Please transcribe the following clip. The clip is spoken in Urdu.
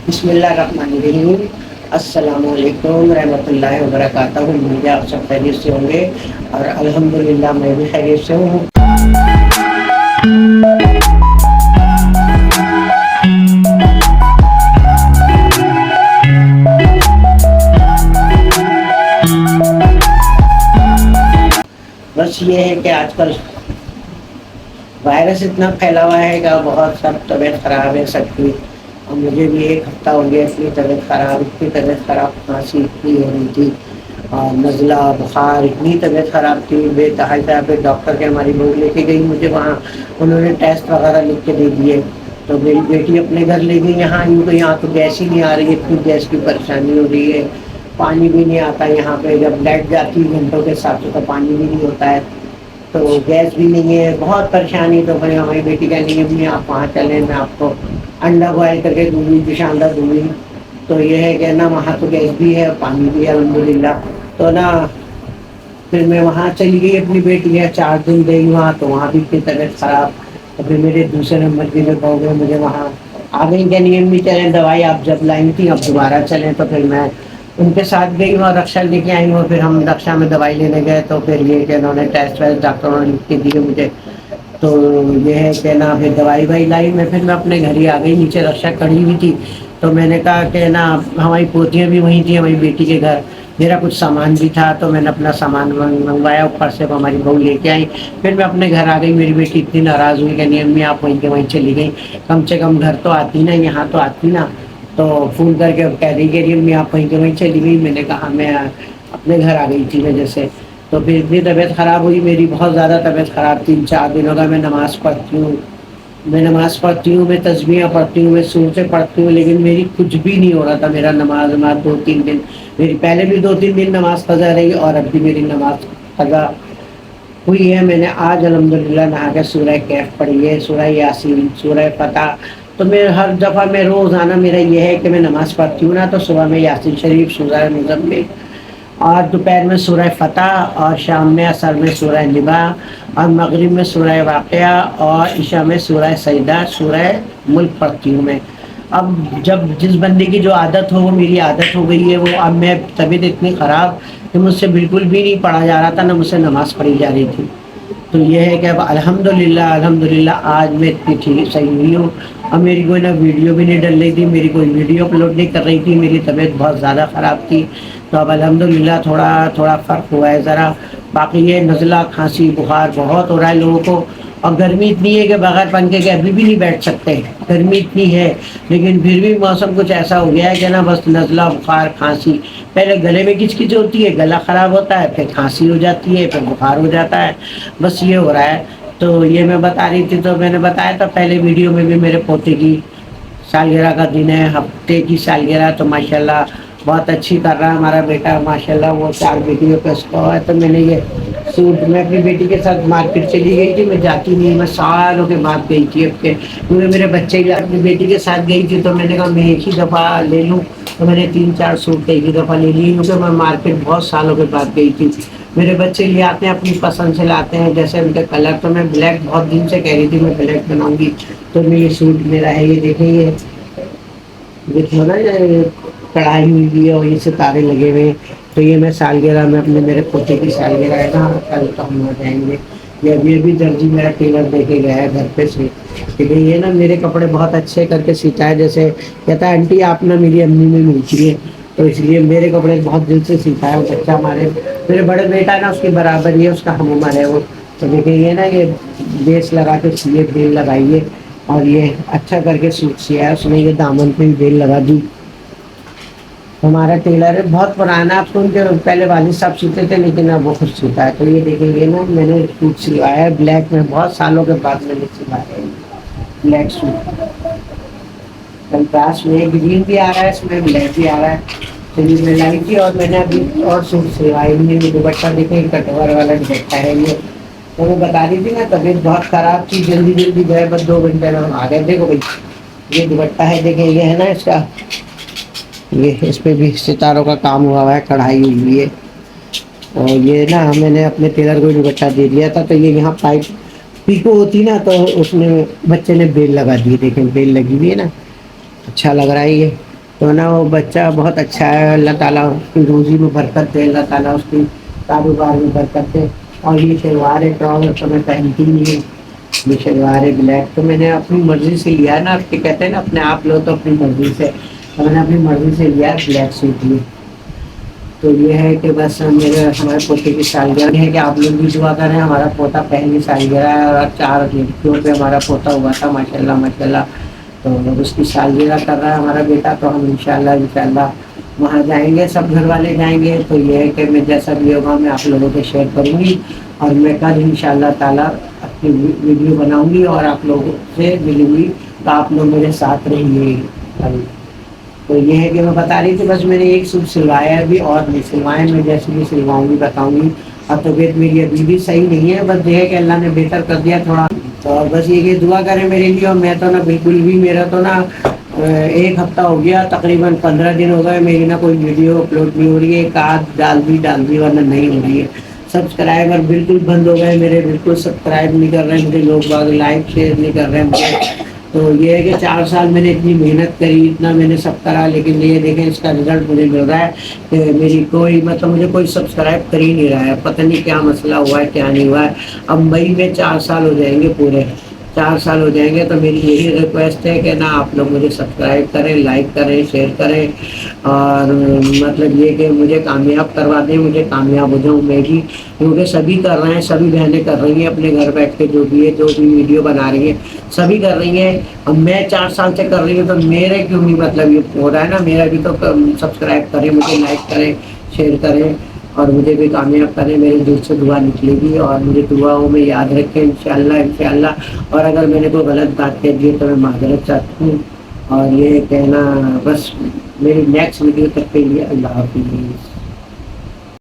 بسم اللہ الرحمن الرحیم۔ السلام علیکم رحمۃ اللہ وبرکاتہ۔ مجھے آپ سب خیریت سے ہوں گے اور الحمدللہ میں بھی خیریت سے ہوں۔ بس یہ ہے کہ آج کل وائرس اتنا پھیلا ہوا ہے کہ بہت سب طبیعت خراب ہے سب کی، اور مجھے بھی ایک ہفتہ ہو گیا اتنی طبیعت خراب، اتنی طبیعت خراب، کھانسی اتنی ہو رہی تھی اور نزلہ بخار، اتنی طبیعت خراب تھی بے تحاشا۔ پہ ڈاکٹر کے ہماری بہو لے کے گئی مجھے وہاں، انہوں نے ٹیسٹ وغیرہ لکھ کے دے دیے، تو میری بیٹی اپنے گھر لے گئی یہاں، یوں تو یہاں تو گیس ہی نہیں آ رہی ہے، اتنی گیس کی پریشانی ہو رہی ہے، پانی بھی نہیں آتا یہاں پہ، جب لائٹ جاتی ہے گھنٹوں کے حساب سے تو پانی بھی نہیں ہوتا ہے، تو گیس بھی نہیں ہے، بہت پریشانی۔ تو بھائی ہماری بیٹی کہنے لگی امی آپ وہاں چلیں، میں آپ کو انڈا بوائل کر کے دوں گی، شاندار دوں گی۔ تو یہ ہے کہ نا وہاں تو گیس بھی ہے اور پانی بھی ہے الحمدللہ، تو نا پھر میں وہاں چلی گئی، اپنی بیٹی ہے 4 دن گئی وہاں، تو وہاں بھی اتنی طبیعت خراب۔ تو پھر میرے دوسرے نمبر کی جو بہو ہے مجھے وہاں آ گئی، کہ نہیں امی چلیں، دوائی آپ جب لائیں تھی اب دوبارہ چلیں، تو پھر میں ان کے ساتھ گئی وہاں، رکشا لے کے آئی ہوں، پھر ہم رکشا میں دوائی لینے گئے، تو پھر یہ کہ انہوں نے ٹیسٹ ویسٹ ڈاکٹروں نے لکھ کے دیے مجھے، تو یہ ہے کہ نا پھر دوائی وائی لائی میں، پھر میں اپنے گھر ہی آ گئی، نیچے رکشا کھڑی ہوئی تھی، تو میں نے کہا کہ نا ہماری پوتیاں بھی وہیں تھیں ہماری بیٹی کے گھر، میرا کچھ سامان بھی تھا تو میں نے اپنا سامان منگوایا اوپر سے، ہماری بہو لے کے آئی، پھر میں اپنے گھر آ گئی، میری بیٹی اتنی ناراض ہوئی کہ نہیں امی آپ وہیں کے وہیں چلی گئی، کم سے کم گھر تو آتی نا، یہاں تو آتی نا، تو فون کر کے کہہ رہی کہ امی آپ وہیں کے وہیں چلی گئی، میں نے کہا میں اپنے گھر آ گئی تھی وجہ سے، تو پھر اتنی طبیعت خراب ہوئی میری، بہت زیادہ طبیعت خراب، 3 4 دنوں کا میں نماز پڑھتی ہوں، میں تسبیحاں پڑھتی ہوں، میں سورتیں پڑھتی ہوں، لیکن میری کچھ بھی نہیں ہو رہا تھا، میرا نماز 2 3 دن میری، پہلے بھی 2 3 دن نماز قضا رہی اور اب بھی میری نماز قضا ہوئی ہے۔ میں نے آج الحمدللہ نہا کے سورہ کہف پڑھی ہے، سورہ یاسین، سورہ فتح، تو میں ہر دفعہ میں روزانہ میرا یہ ہے کہ میں نماز پڑھتی ہوں نا، تو صبح میں یاسین شریف، سورہ مزمل، اور دوپہر میں سورہ فتح، اور شام میں عصر میں سورہ نبا، اور مغرب میں سورہ واقعہ، اور عشاء میں سورہ سجدہ، سورہ ملک پڑھتی ہوں میں۔ اب جب جس بندے کی جو عادت ہو، وہ میری عادت ہو گئی ہے، وہ اب میں طبیعت اتنی خراب کہ مجھ سے بالکل بھی نہیں پڑھا جا رہا تھا، نہ مجھ سے نماز پڑھی جا رہی تھی، تو یہ ہے کہ اب الحمدللہ آج میں اتنی ٹھیک صحیح ہوئی ہوں، اب میری کوئی نہ ویڈیو بھی نہیں ڈل رہی تھی، میری کوئی ویڈیو اپلوڈ نہیں کر رہی تھی، میری طبیعت بہت زیادہ خراب تھی، تو اب الحمدللہ تھوڑا تھوڑا فرق ہوا ہے ذرا، باقی یہ نزلہ کھانسی بخار بہت ہو رہا ہے لوگوں کو، اور گرمی اتنی ہے کہ بغیر پنکھے کے ابھی بھی نہیں بیٹھ سکتے، گرمی اتنی ہے، لیکن پھر بھی موسم کچھ ایسا ہو گیا ہے کہ نا بس نزلہ بخار کھانسی، پہلے گلے میں کچ کچ ہوتی ہے، گلا خراب ہوتا ہے، پھر کھانسی ہو جاتی ہے، پھر بخار ہو جاتا ہے، بس یہ ہو رہا ہے۔ تو یہ میں بتا رہی تھی، تو میں نے بتایا تھا پہلے ویڈیو میں بھی، میرے پوتے کی سالگرہ کا دن ہے، ہفتے کی سالگرہ، تو ماشاءاللہ بہت اچھی کر رہا ہے ہمارا بیٹا ماشاءاللہ، وہ 4 بیٹیوں پہ اس کو ہے، تو میں نے یہ سوٹ، میں اپنی بیٹی کے ساتھ مارکیٹ چلی گئی تھی، میں جاتی نہیں، میں سالوں کے بعد گئی تھی اب کے، کیونکہ میرے بچے اپنی بیٹی کے ساتھ گئی تھی، تو میں نے کہا میں ایک ہی دفعہ لے لوں، تو میں نے 3 4 سوٹ ایک ہی دفعہ لے لی، کیونکہ میں مارکیٹ بہت سالوں کے بعد گئی تھی، میرے بچے لے آتے ہیں اپنی پسند سے لاتے ہیں، جیسے ان کے کلر، تو میں بلیک بہت دن سے کہہ رہی تھی میں بلیک بناؤں گی، تو میں یہ سوٹ میرا ہے، یہ دیکھیں یہ تھوڑا کڑھائی ہوئی بھی ہے اور یہ ستارے لگے ہوئے ہیں، تو یہ میں سالگرہ میں اپنے میرے پوتے کی سالگرہ ہے نا، کل تو ہم ہو جائیں گے، یہ ابھی ابھی درجی میرا ٹیلر دے کے گیا ہے گھر پہ سے، لیکن یہ نا میرے کپڑے بہت اچھے کر کے سیتا ہے، جیسے کہتا ہے آنٹی آپ نا میری امی میں ملتی ہے، تو اس لیے میرے کپڑے بہت دل سے سیتا ہے وہ بچہ، ہمارے میرے بڑے بیٹا ہے نا اس کی برابر ہی ہے، اس کا ہم عمر ہے وہ، تو دیکھیں یہ نا یہ بیس لگا کے سیے، بیل لگائیے، اور یہ اچھا کر کے سوٹ سیا ہے اس نے، یہ دامن پہ بھی بیل لگا دی، ہمارا ٹیلر ہے بہت پرانا، اب تو ان کے پہلے والد صاحب سیتے تھے لیکن اب وہ خود سیتا ہے، تو یہ دیکھیں گے نا میں نے سوٹ سلوایا ہے بلیک میں، بہت سالوں کے بعد میں نے سلوایا ہے بلیک سوٹ، کنٹراسٹ میں گرین بھی آ رہا ہے، اس میں بلیک بھی آ رہا ہے، تو یہ میں لائی تھی، اور میں نے ابھی اور سوٹ سلوائے بھی، دوپٹہ دیکھیں کٹور والا دوپٹہ ہے یہ، تو میں بتا رہی تھی نا طبیعت بہت خراب تھی، جلدی جلدی گئے، بس 2 گھنٹے میں ہم آ گئے، دیکھو بھائی یہ دوپٹہ ہے، دیکھیں یہ ہے نا اس کا، یہ اس پہ بھی ستاروں کا کام ہوا ہوا ہے، کڑھائی ہوئی ہے، اور یہ نا میں نے اپنے ٹیلر کو دوپٹہ دے دیا تھا، تو یہ یہاں پائپ پیکو ہوتی نا، تو اس نے بچے نے بیل لگا دی، دیکھیں بیل لگی ہوئی ہے نا، اچھا لگ رہا ہے یہ، تو نا وہ بچہ بہت اچھا ہے، اللہ تعالیٰ اس کی روزی میں برکت دے، اللہ تعالیٰ اس کی کاروبار میں برکت دے۔ اور یہ شلوار ہے ٹراؤزر تو میں پہنتی نہیں ہے، یہ شلوار ہے بلیک تو میں نے اپنی مرضی سے لیا ہے نا، آپ کے کہتے ہیں نا اپنے آپ لو تو اپنی مرضی سے، تو میں نے اپنی مرضی سے لیا بلیک سوٹ لی۔ تو یہ ہے کہ بس میرے ہمارے پوتے کی سالگرہ ہے کہ آپ لوگ بھی دعا کریں، ہمارا پوتا پہلی سالگرہ ہے اور 4 لڑکیوں پہ ہمارا پوتا ہوا تھا ماشاء اللہ ماشاء اللہ، تو اس کی سالگرہ کر رہا ہے ہمارا بیٹا، تو ہم انشاءاللہ وہاں جائیں گے، سب گھر والے جائیں گے۔ تو یہ ہے کہ میں جیسا بھی ہوگا میں آپ لوگوں کو شیئر کروں گی، اور میں کل انشاءاللہ تعالیٰ اپنی ویڈیو بناؤں گی اور آپ لوگوں سے ملوں گی، تو آپ لوگ میرے ساتھ رہیے کل۔ تو یہ ہے کہ میں بتا رہی تھی بس میں نے ایک سوٹ سلوایا ہے ابھی، اور نہیں سلوائے، میں جیسے بھی سلواؤں گی بتاؤں گی۔ اور طبیعت میری ابھی بھی صحیح نہیں ہے، بس یہ ہے کہ اللہ نے بہتر کر دیا تھوڑا، تو بس یہ کہ دعا کریں میرے لیے۔ اور میں تو نا بالکل بھی، میرا تو نا ایک ہفتہ ہو گیا، تقریباً 15 دن ہو گئے، میری نا کوئی ویڈیو اپلوڈ نہیں ہو رہی ہے، ایک آدھ ڈال دی ورنہ نہیں ہو رہی ہے۔ سبسکرائبر بالکل بند ہو گئے میرے، بالکل سبسکرائب نہیں کر رہے مجھے لوگ باگ، لائک شیئر نہیں کر رہے مجھے۔ تو یہ ہے کہ 4 سال میں نے اتنی محنت کری، اتنا میں نے سب کرا، لیکن یہ دیکھیں اس کا رزلٹ مجھے مل رہا ہے کہ میری کوئی مطلب مجھے کوئی سبسکرائب کر ہی نہیں رہا ہے، پتہ نہیں کیا مسئلہ ہوا ہے کیا نہیں ہوا ہے۔ اب مئی میں 4 سال ہو جائیں گے پورے، 4 سال ہو جائیں گے، تو میری یہی ریکویسٹ ہے کہ نا آپ لوگ مجھے سبسکرائب کریں، لائک کریں، شیئر کریں، اور مطلب یہ کہ مجھے کامیاب کروا دیں، مجھے کامیاب ہو جاؤں میں بھی، کیونکہ سبھی کر رہے ہیں، سبھی بہنیں کر رہی ہیں اپنے گھر بیٹھ کے، جو بھی ہے جو بھی ویڈیو بنا رہی ہیں سبھی کر رہی ہیں۔ اب میں 4 سال سے کر رہی ہوں، تو میرے کیوں نہیں مطلب یہ ہو رہا ہے نا، میرا بھی تو سبسکرائب کریں، مجھے لائک کریں، شیئر کریں، اور مجھے بھی کامیاب کریں، میرے دل سے دعا نکلے گی، اور مجھے دعاؤں میں یاد رکھیں انشاءاللہ انشاءاللہ۔ اور اگر میں نے کوئی غلط بات کہہ دی ہے تو میں معذرت چاہتی ہوں، اور یہ کہنا بس، میری نیکسٹ ویڈیو تک کے لیے اللہ حافظ۔